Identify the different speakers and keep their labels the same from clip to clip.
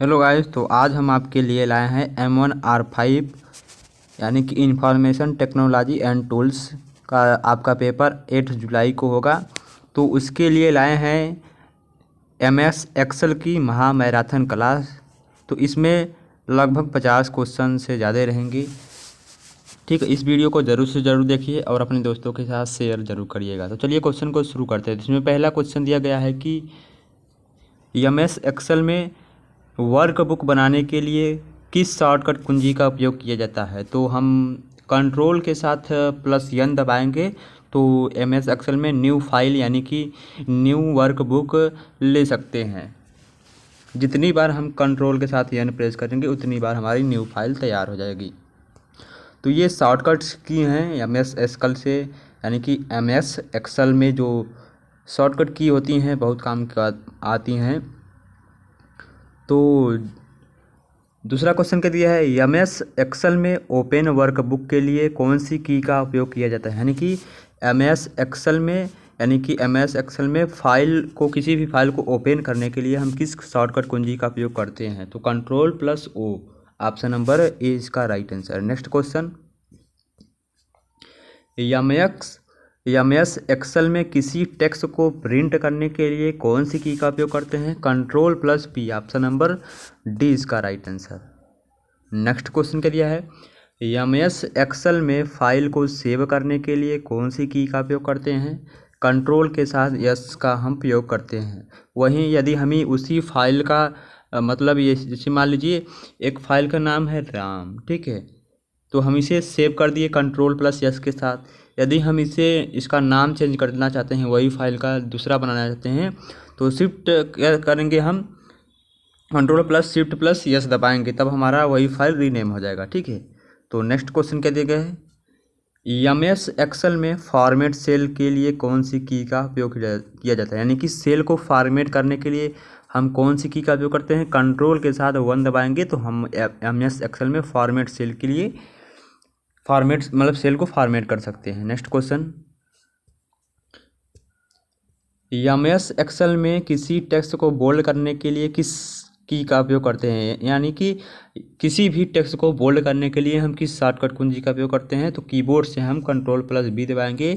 Speaker 1: Hello guys, तो आज हम आपके लिए लाए हैं M1R5 यानी कि इंफॉर्मेशन टेक्नोलॉजी एंड टूल्स का आपका पेपर 8 जुलाई को होगा। तो उसके लिए लाए हैं MS एक्सेल की महा मैराथन क्लास। तो इसमें लगभग 50 क्वेश्चन से ज़्यादा रहेंगे। ठीक है, इस वीडियो को ज़रूर से ज़रूर देखिए और अपने दोस्तों के साथ शेयर ज़रूर करिएगा। तो चलिए क्वेश्चन को शुरू करते हैं। इसमें पहला क्वेश्चन दिया गया है कि MS एक्सेल में वर्कबुक बनाने के लिए किस शॉर्टकट कुंजी का उपयोग किया जाता है। तो हम कंट्रोल के साथ +N दबाएंगे तो MS एक्सेल में न्यू फाइल यानी कि न्यू वर्कबुक ले सकते हैं। जितनी बार हम कंट्रोल के साथ N प्रेस करेंगे उतनी बार हमारी न्यू फाइल तैयार हो जाएगी। तो ये शॉर्टकट्स की हैं MS एक्सेल से, यानी कि MS एक्सेल में जो शॉर्टकट की होती हैं बहुत काम का आती हैं। तो दूसरा क्वेश्चन क्या दिया है, MS एक्सेल में ओपन वर्कबुक के लिए कौन सी की का उपयोग किया जाता है। यानी कि MS एक्सेल में फाइल को, किसी भी फाइल को ओपन करने के लिए हम किस शॉर्टकट कुंजी का उपयोग करते हैं। तो Ctrl+O, ऑप्शन नंबर ए इसका right answer. Next question, MS Excel में किसी टेक्स्ट को प्रिंट करने के लिए कौन सी की का उपयोग करते हैं। Ctrl+P, ऑप्शन नंबर डी इसका राइट आंसर। नेक्स्ट क्वेश्चन क्या दिया है, MS एक्सेल में फाइल को सेव करने के लिए कौन सी की का उपयोग करते हैं। कंट्रोल के साथ यस का हम प्रयोग करते हैं। वहीं यदि हमें उसी फाइल का मतलब ये, जैसे मान लीजिए एक फाइल का नाम है राम, ठीक है, तो हम इसे सेव कर दिए Ctrl+S के साथ। यदि हम इसका नाम चेंज करना चाहते हैं, वही फाइल का दूसरा बनाना चाहते हैं, तो शिफ्ट क्या करेंगे हम, Ctrl+Shift+S दबाएंगे, तब हमारा वही फाइल रीनेम हो जाएगा। ठीक है, तो नेक्स्ट क्वेश्चन क्या दिया गया है, MS एक्सेल में फॉर्मेट सेल के लिए कौन सी की का उपयोग किया जाता है। यानी कि सेल को फॉर्मेट करने के लिए हम कौन सी की का उपयोग करते हैं। कंट्रोल के साथ 1 दबाएंगे तो हम MS एक्सेल में फॉर्मेट सेल के लिए सेल को फॉर्मेट कर सकते हैं। नेक्स्ट क्वेश्चन, MS एक्सेल में किसी टेक्स्ट को बोल्ड करने के लिए किस की का उपयोग करते हैं। यानी कि किसी भी टेक्स्ट को बोल्ड करने के लिए हम किस शॉर्टकट कुंजी का उपयोग करते हैं। तो कीबोर्ड से हम Ctrl+B दबाएंगे,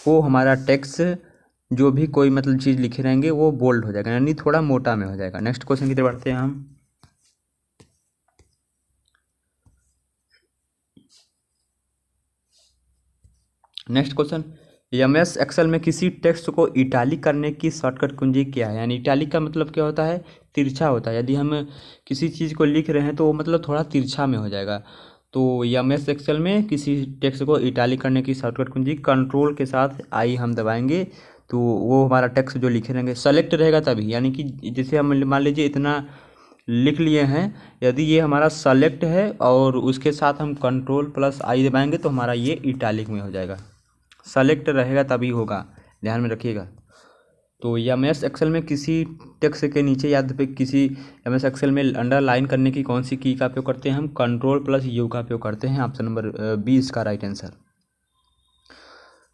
Speaker 1: वो हमारा टेक्स्ट जो भी कोई मतलब चीज़ लिखे रहेंगे वो बोल्ड हो जाएगा, यानी थोड़ा मोटा में हो जाएगा। नेक्स्ट क्वेश्चन की तरफ बढ़ते हैं हम। नेक्स्ट क्वेश्चन, MS एक्सेल में किसी टेक्स्ट को इटैलिक करने की शॉर्टकट कुंजी क्या है। यानी इटैलिक का मतलब क्या होता है, तिरछा होता है। यदि हम किसी चीज़ को लिख रहे हैं तो वो मतलब थोड़ा तिरछा में हो जाएगा। तो MS एक्सेल में किसी टेक्स्ट को इटैलिक करने की शॉर्टकट कुंजी कंट्रोल के साथ I हम दबाएंगे तो वो हमारा टेक्स्ट जो लिखे रहेंगे सेलेक्ट रहेगा तभी। यानी कि जैसे हम मान लीजिए इतना लिख लिए हैं, यदि ये हमारा सेलेक्ट है और उसके साथ हम Ctrl+I दबाएंगे तो हमारा ये इटैलिक में हो जाएगा। सेलेक्ट रहेगा तभी होगा, ध्यान में रखिएगा। तो MS एक्सेल में किसी टेक्स्ट के नीचे या फिर किसी MS एक्सेल में अंडरलाइन करने की कौन सी की का उपयोग करते हैं हम। Ctrl+U का उपयोग करते हैं, ऑप्शन नंबर बी इसका right answer.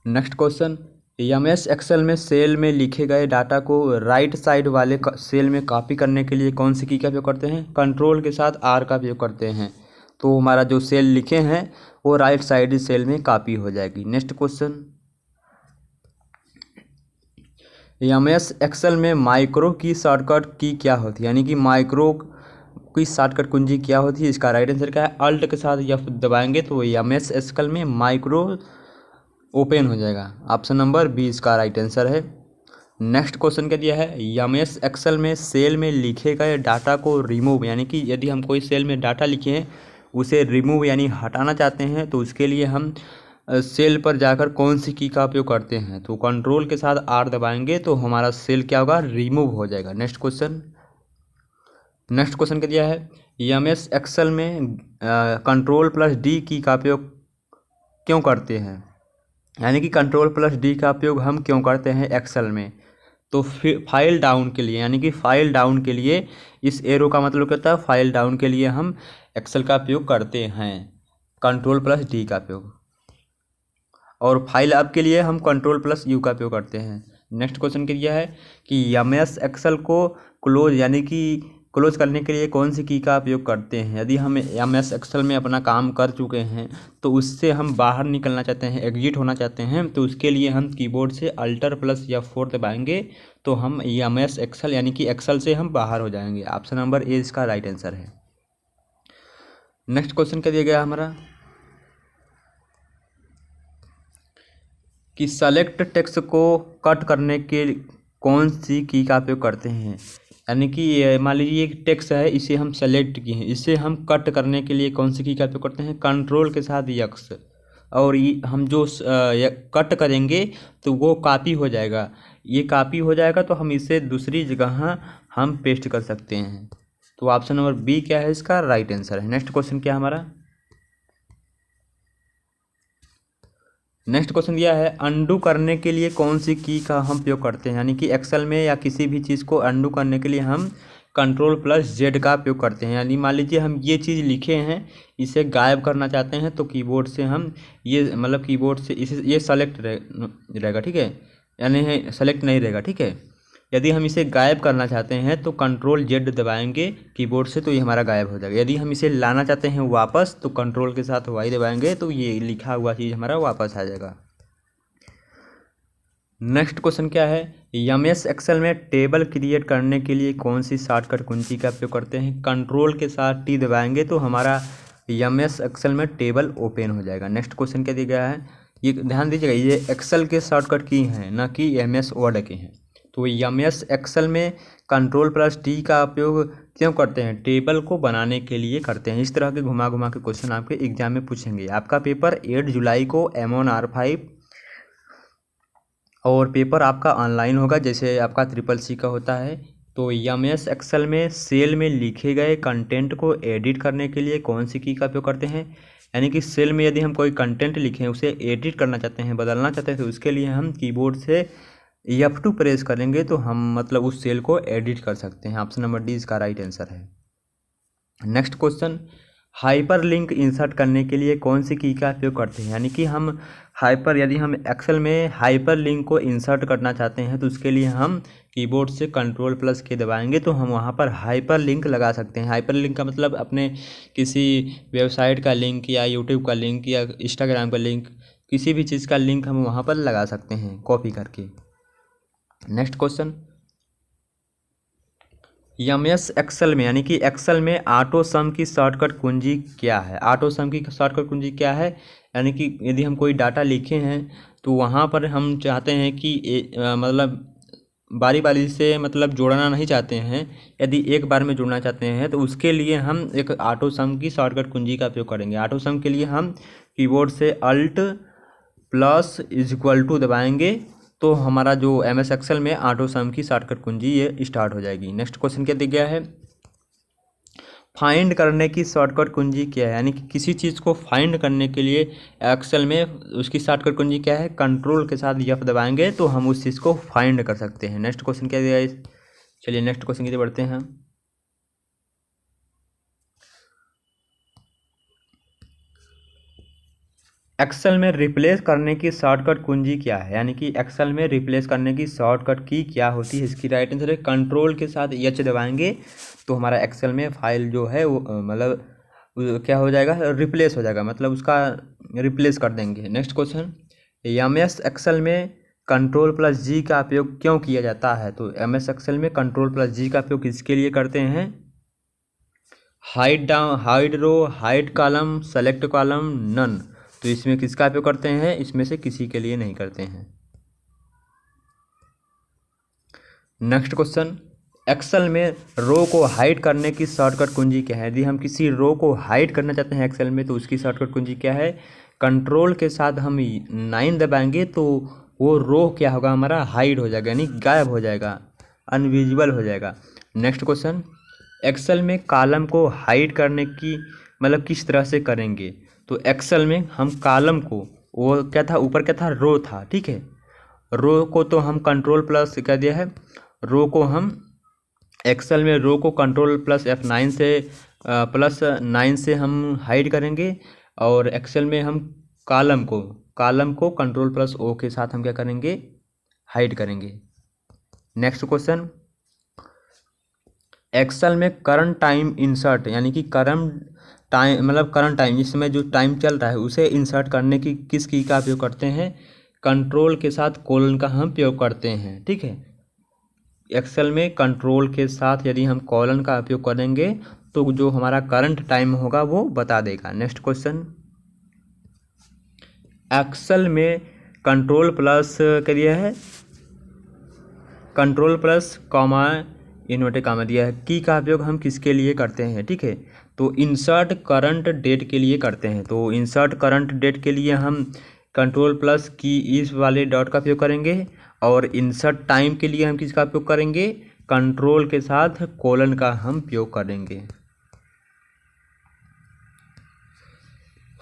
Speaker 1: Next question, MS Excel में सेल में लिखे गए डाटा को राइट साइड वाले सेल में कॉपी करने के लिए कौन सी की का उपयोग करते हैं। कंट्रोल के साथ R का उपयोग करते हैं, तो हमारा जो सेल लिखे हैं वो राइट साइड सेल में कॉपी हो जाएगी। नेक्स्ट क्वेश्चन, MS एक्सेल में माइक्रो की शॉर्टकट की क्या होती है। यानी कि माइक्रो की शॉर्टकट कुंजी क्या होती है, इसका राइट आंसर क्या है। अल्ट के साथ F दबाएंगे तो MS एक्सेल में माइक्रो ओपन हो जाएगा, ऑप्शन नंबर बी इसका राइट आंसर है। नेक्स्ट क्वेश्चन क्या दिया है, MS एक्सेल में सेल में लिखे गए डाटा को रिमूव, यानी कि यदि हम कोई सेल में डाटा लिखे हैं उसे रिमूव यानी हटाना चाहते हैं तो उसके लिए हम सेल पर जाकर कौन सी की का उपयोग करते हैं। तो कंट्रोल के साथ R दबाएंगे तो हमारा सेल क्या होगा, रिमूव हो जाएगा। नेक्स्ट क्वेश्चन क्या दिया है, MS एक्सेल में Ctrl+D की का उपयोग क्यों करते हैं। यानी कि Ctrl+D का उपयोग हम क्यों करते हैं एक्सेल में। तो फाइल डाउन के लिए, यानी कि फाइल डाउन के लिए इस एरो का मतलब क्या होता है, फाइल डाउन के लिए हम एक्सेल का उपयोग करते हैं Ctrl+D का उपयोग, और फाइल अप के लिए हम Ctrl+U का उपयोग करते हैं। नेक्स्ट क्वेश्चन क्या है कि MS एक्सेल को क्लोज यानी कि क्लोज करने के लिए कौन सी की का उपयोग करते हैं? यदि हम MS एक्सेल में अपना काम कर चुके हैं तो उससे हम बाहर निकलना चाहते हैं, एग्जिट होना चाहते हैं, तो उसके लिए हम कीबोर्ड से अल्टर प्लस F4 दबाएंगे तो हम MS एक्सेल यानी कि एक्सेल से हम बाहर हो जाएंगे। ऑप्शन नंबर ए इसका राइट आंसर है। नेक्स्ट क्वेश्चन क्या दिया गया हमारा कि सेलेक्ट टेक्स्ट को कट करने के कौन सी की का उपयोग करते हैं? यानी कि मान लीजिए एक टेक्स्ट है, इसे हम सेलेक्ट किए हैं, इसे हम कट करने के लिए कौन सी की का उपयोग करते हैं? कंट्रोल के साथ यक्स। और ये हम जो कट करेंगे तो वो कॉपी हो जाएगा, ये कॉपी हो जाएगा तो हम इसे दूसरी जगह हम पेस्ट कर सकते हैं। तो ऑप्शन नंबर बी क्या है इसका राइट आंसर है। नेक्स्ट क्वेश्चन क्या है हमारा? नेक्स्ट क्वेश्चन दिया है अंडू करने के लिए कौन सी की का हम उपयोग करते हैं? यानी कि एक्सेल में या किसी भी चीज़ को अंडू करने के लिए हम कंट्रोल प्लस जेड का उपयोग करते हैं। यानी मान लीजिए हम ये चीज़ लिखे हैं, इसे गायब करना चाहते हैं तो कीबोर्ड से हम ये मतलब कीबोर्ड से इसे ये सेलेक्ट रहेगा, ठीक है, यानी सेलेक्ट नहीं रहेगा, ठीक है। यदि हम इसे गायब करना चाहते हैं तो कंट्रोल जेड दबाएंगे कीबोर्ड से तो ये हमारा गायब हो जाएगा। यदि हम इसे लाना चाहते हैं वापस तो कंट्रोल के साथ वाई दबाएंगे तो ये लिखा हुआ चीज़ हमारा वापस आ जाएगा। नेक्स्ट क्वेश्चन क्या है? MS एक्सेल में टेबल क्रिएट करने के लिए कौन सी शॉर्टकट कुंजी का उपयोग करते हैं? कंट्रोल के साथ टी दबाएंगे तो हमारा MS एक्सेल में टेबल ओपन हो जाएगा। नेक्स्ट क्वेश्चन क्या दिया गया है? ये ध्यान दीजिएगा, ये एक्सेल के शॉर्टकट की हैं ना कि MS वर्ड के हैं। तो MS एक्सेल में कंट्रोल प्लस टी का उपयोग क्यों करते हैं? टेबल को बनाने के लिए करते हैं। इस तरह के घुमा घुमा के क्वेश्चन आपके एग्जाम में पूछेंगे। आपका पेपर 8 जुलाई को M1 R5 और पेपर आपका ऑनलाइन होगा, जैसे आपका CCC का होता है। तो MS एक्सेल में सेल में लिखे गए कंटेंट को एडिट करने के लिए कौन सी की का उपयोग करते हैं? यानी कि सेल में यदि हम कोई कंटेंट लिखें, उसे एडिट करना चाहते हैं, बदलना चाहते हैं, तो उसके लिए हम कीबोर्ड से F2 प्रेस करेंगे तो हम मतलब उस सेल को एडिट कर सकते हैं। ऑप्शन नंबर डी इसका राइट आंसर है। Next question, hyper link insert करने के लिए कौन सी की का उपयोग करते हैं? यानी कि हम यदि हम एक्सेल में हाइपर लिंक को इंसर्ट करना चाहते हैं तो उसके लिए हम कीबोर्ड से कंट्रोल प्लस के दबाएंगे तो हम वहाँ पर हाइपर लिंक लगा सकते हैं। हाइपर लिंक का मतलब अपने किसी वेबसाइट का लिंक या यूट्यूब का लिंक या इंस्टाग्राम का लिंक, किसी भी चीज़ का लिंक हम वहाँ पर लगा सकते हैं कॉपी करके। नेक्स्ट क्वेश्चन, MS एक्सेल में यानी कि एक्सेल में ऑटो सम की शॉर्टकट कुंजी क्या है? ऑटो सम की शॉर्टकट कुंजी क्या है? यानी कि यदि हम कोई डाटा लिखे हैं तो वहाँ पर हम चाहते हैं कि मतलब बारी बारी से मतलब जोड़ना नहीं चाहते हैं, यदि एक बार में जोड़ना चाहते हैं तो उसके लिए हम एक ऑटो सम की शॉर्टकट कुंजी का उपयोग करेंगे। ऑटो सम के लिए हम कीबोर्ड से अल्ट प्लस = दबाएंगे तो हमारा जो MS एक्सेल में ऑटो सम की शॉर्टकट कुंजी ये स्टार्ट हो जाएगी। नेक्स्ट क्वेश्चन क्या दिया गया है? फाइंड करने की शॉर्टकट कुंजी क्या है? यानी कि किसी चीज़ को फाइंड करने के लिए एक्सेल में उसकी शॉर्टकट कुंजी क्या है? कंट्रोल के साथ F दबाएंगे तो हम उस चीज़ को फाइंड कर सकते हैं। नेक्स्ट क्वेश्चन क्या दिया है? चलिए नेक्स्ट क्वेश्चन की तरफ बढ़ते हैं। एक्सेल में रिप्लेस करने की शॉर्टकट कुंजी क्या है? यानी कि एक्सेल में रिप्लेस करने की शॉर्टकट की क्या होती है? इसकी राइट आंसर है कंट्रोल के साथ H दबाएंगे तो हमारा एक्सेल में फाइल जो है वो मतलब क्या हो जाएगा? रिप्लेस हो जाएगा, मतलब उसका रिप्लेस कर देंगे। नेक्स्ट क्वेश्चन, MS एक्सेल में कंट्रोल प्लस G का उपयोग क्यों किया जाता है? तो MS एक्सेल में कंट्रोल प्लस G का उपयोग किसके लिए करते हैं? Hide down, hide row, hide column, select column, none. तो इसमें किसका उपयोग करते हैं? इसमें से किसी के लिए नहीं करते हैं। नेक्स्ट क्वेश्चन, एक्सेल में रो को हाइड करने की शॉर्टकट कुंजी क्या है? यदि हम किसी रो को हाइड करना चाहते हैं एक्सेल में तो उसकी शॉर्टकट कुंजी क्या है? कंट्रोल के साथ हम 9 दबाएंगे तो वो रो क्या होगा? हमारा हाइड हो जाएगा, यानी गायब हो जाएगा, अनविजिबल हो जाएगा। नेक्स्ट क्वेश्चन, एक्सेल में कॉलम को हाइड करने की मतलब किस तरह से करेंगे? तो एक्सेल में हम कॉलम को, वो क्या था ऊपर, क्या था? रो था, ठीक है। रो को तो हम कंट्रोल प्लस क्या दिया है? रो को हम एक्सेल में रो को कंट्रोल प्लस F9 से +9 से हम हाइड करेंगे और एक्सेल में हम कॉलम को कंट्रोल प्लस O के साथ हम क्या करेंगे? हाइड करेंगे। नेक्स्ट क्वेश्चन, एक्सेल में करंट टाइम इंसर्ट यानी कि करंट टाइम मतलब करंट टाइम इस समय जो टाइम चल रहा है उसे इंसर्ट करने की किस की का उपयोग करते हैं, कंट्रोल के साथ कोलन का हम उपयोग करते हैं। ठीक है, एक्सेल में कंट्रोल के साथ यदि हम कोलन का उपयोग करेंगे तो जो हमारा करंट टाइम होगा वो बता देगा। नेक्स्ट क्वेश्चन, एक्सेल में कंट्रोल प्लस क्या दिया है, control plus comma inverted comma दिया है, की का उपयोग हम किसके लिए करते हैं। ठीक है, तो इंसर्ट करंट डेट के लिए करते हैं। तो इंसर्ट करंट डेट के लिए हम कंट्रोल प्लस की इस वाले डॉट का उपयोग करेंगे, और इंसर्ट टाइम के लिए हम किसका उपयोग करेंगे, कंट्रोल के साथ कोलन का हम उपयोग करेंगे।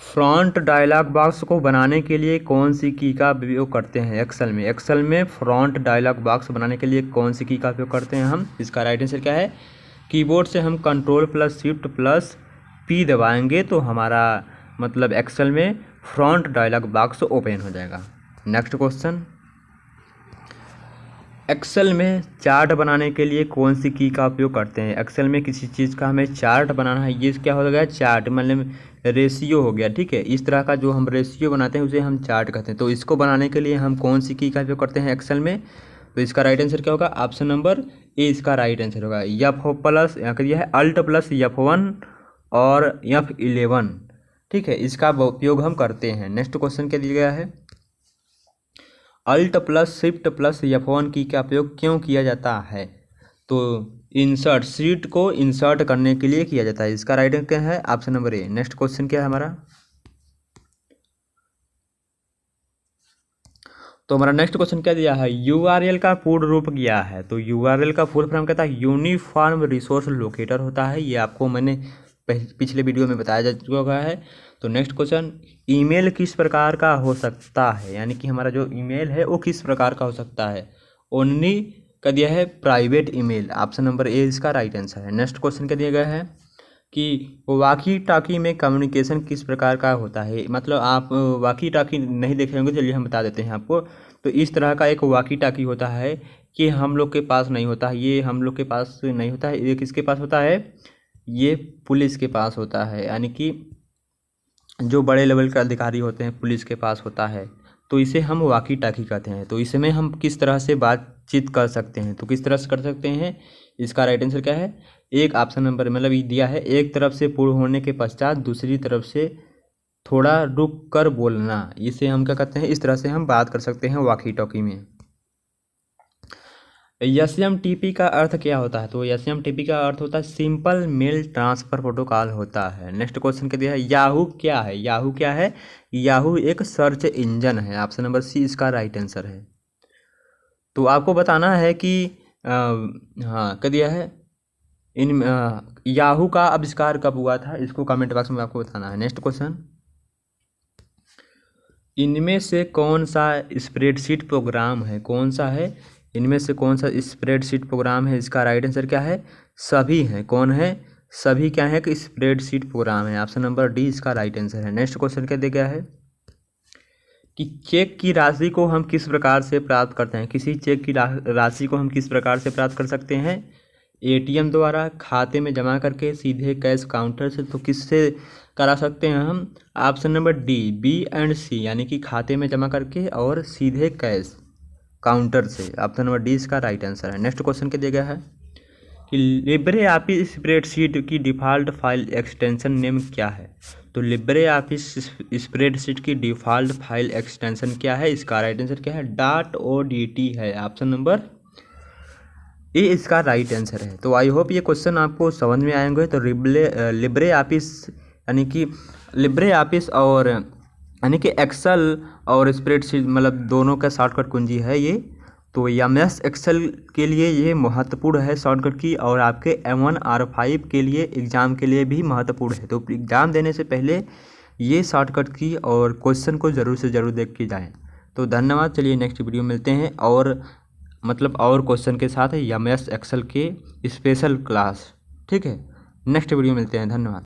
Speaker 1: फ्रंट डायलॉग बॉक्स को बनाने के लिए कौन सी की का उपयोग करते हैं एक्सेल में। एक्सेल में फ्रंट डायलॉग बॉक्स बनाने के लिए कौन सी की का उपयोग करते हैं हम, इसका राइट आंसर क्या है, कीबोर्ड से हम control plus shift plus P दबाएंगे तो हमारा मतलब एक्सेल में फ्रंट डायलॉग बॉक्स ओपन हो जाएगा। नेक्स्ट क्वेश्चन, एक्सेल में चार्ट बनाने के लिए कौन सी की का उपयोग करते हैं। एक्सेल में किसी चीज़ का हमें चार्ट बनाना है, ये क्या हो गया, चार्ट मतलब रेशियो हो गया। ठीक है, इस तरह का जो हम रेशियो बनाते हैं उसे हम चार्ट कहते हैं। तो इसको बनाने के लिए हम कौन सी की का उपयोग करते हैं एक्सेल में, तो इसका राइट आंसर क्या होगा, ऑप्शन नंबर ए इसका राइट आंसर होगा। F प्लस यहाँ कर दिया है अल्ट प्लस F1 और F11। ठीक है, इसका उपयोग हम करते हैं। नेक्स्ट क्वेश्चन क्या दिया गया है, alt plus shift plus F1 की का उपयोग क्यों किया जाता है, तो इंसर्ट शीट को इंसर्ट करने के लिए किया जाता है। इसका राइट आंसर क्या है, ऑप्शन नंबर ए। नेक्स्ट क्वेश्चन क्या है हमारा, तो हमारा नेक्स्ट क्वेश्चन क्या दिया है, URL का पूर्ण रूप क्या है। तो URL का फुल फॉर्म कहता है यूनिफॉर्म रिसोर्स लोकेटर होता है, ये आपको मैंने पिछले वीडियो में बताया जा चुका है। तो नेक्स्ट क्वेश्चन, ईमेल किस प्रकार का हो सकता है, यानी कि हमारा जो ईमेल है वो किस प्रकार का हो सकता है, ओनली का दिया है private email, option number A इसका राइट आंसर है। नेक्स्ट क्वेश्चन क्या दिया गया है कि वाकी टाकी में कम्युनिकेशन किस प्रकार का होता है, मतलब आप वाकी टाकी नहीं देखे होंगे, चलिए हम बता देते हैं आपको। तो इस तरह का एक वाकी टाकी होता है कि हम लोग के पास नहीं होता है, ये हम लोग के पास नहीं होता है, ये किसके पास होता है, ये पुलिस के पास होता है, यानी कि जो बड़े लेवल के अधिकारी होते हैं पुलिस के पास होता है, तो इसे हम वाकी टाकी कहते हैं। तो इसमें हम किस तरह से बातचीत कर सकते हैं, तो किस तरह से कर सकते हैं, इसका राइट आंसर क्या है, एक ऑप्शन नंबर मतलब ये दिया है, एक तरफ से पूर्ण होने के पश्चात दूसरी तरफ से थोड़ा रुक कर बोलना, इसे हम क्या कहते हैं, इस तरह से हम बात कर सकते हैं वाकी टॉकी में। SMTP का अर्थ क्या होता है, तो SMTP का अर्थ होता है सिंपल मेल ट्रांसफ़र प्रोटोकॉल होता है। नेक्स्ट क्वेश्चन क्या दिया है, याहू क्या है, याहू क्या है, याहू एक सर्च इंजन है, ऑप्शन नंबर सी इसका राइट आंसर है। तो आपको बताना है कि हाँ क्या दिया है, इन याहू का आविष्कार कब हुआ था, इसको कमेंट बॉक्स में आपको बताना है। नेक्स्ट क्वेश्चन, इनमें से कौन सा स्प्रेडशीट प्रोग्राम है, कौन सा है, इनमें से कौन सा स्प्रेडशीट प्रोग्राम है, इसका राइट आंसर क्या है, सभी हैं, कौन है, सभी क्या है कि स्प्रेडशीट प्रोग्राम है, ऑप्शन नंबर डी इसका राइट आंसर है। नेक्स्ट क्वेश्चन क्या दिया गया है कि चेक की राशि को हम किस प्रकार से प्राप्त करते हैं, किसी चेक की राशि को हम किस प्रकार से प्राप्त कर सकते हैं, ATM द्वारा, खाते में जमा करके, सीधे कैश काउंटर से, तो किससे करा सकते हैं हम, option number D B and C, यानी कि खाते में जमा करके और सीधे कैश काउंटर से, ऑप्शन नंबर डी इसका राइट आंसर है। नेक्स्ट क्वेश्चन क्या दिया गया है कि लिब्रे ऑफिस स्प्रेडशीट की डिफ़ॉल्ट फाइल एक्सटेंशन नेम क्या है, तो लिब्रे ऑफिस स्प्रेडशीट की डिफ़ॉल्ट फाइल एक्सटेंशन क्या है, इसका राइट आंसर क्या है, .odt है, ऑप्शन नंबर ए इसका राइट आंसर है। तो आई होप ये क्वेश्चन आपको समझ में आएंगे। तो लिब्रे ऑफिस यानी कि लिब्रे ऑफिस और यानी कि एक्सेल और स्प्रेडशीट मतलब दोनों का शॉर्टकट कुंजी है ये। तो MS एक्सेल के लिए ये महत्वपूर्ण है शॉर्टकट की, और आपके M1 R5 के लिए एग्ज़ाम के लिए भी महत्वपूर्ण है। तो एग्ज़ाम देने से पहले ये शॉर्टकट की और क्वेश्चन को ज़रूर से ज़रूर देख के जाएँ। तो धन्यवाद, चलिए नेक्स्ट वीडियो मिलते हैं और और क्वेश्चन के साथ MS एक्सेल के स्पेशल क्लास। ठीक है, नेक्स्ट वीडियो मिलते हैं, धन्यवाद।